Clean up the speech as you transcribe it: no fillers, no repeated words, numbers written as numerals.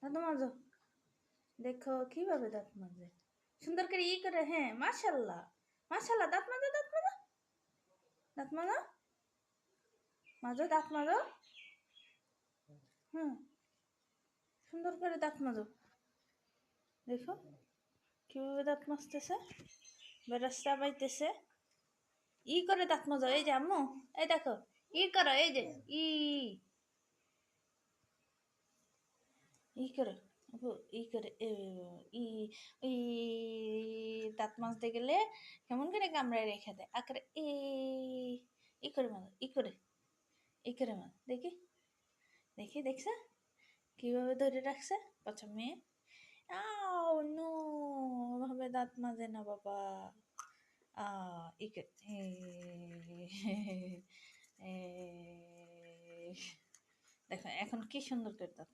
দাঁত মাজো, দেখো কিভাবে দাঁত মাজে, সুন্দর করে ই করে। হ্যাঁ, মাশাল্লাহ মাশাল্লাহ। দাঁত মাজো, দাঁত মাজো, দাঁত মাজো, মাজো, দাঁত মাজো। হুম, সুন্দর করে দাঁত মাজো। দেখো কিভাবে দাঁত মাজতেছে, বেরাস্তা পাইতেছে। ই করে দাঁত মাজো, এই যে আম্মু, এই দেখো, ই করো, এই যে ই করে, ই করে, ই ই দাঁত মাজতে গেলে কেমন করে কামড়ায় রেখে দেয়, আকারে ই করে মারো, ই করে, ই করে মারো, দেখি দেখি, দেখছে কিভাবে ধরে রাখছে পছা মেয়ে। আও নো, ওভাবে দাঁত মাজে না বাবা। আ ই করে, দেখো এখন কি সুন্দর করে দাঁত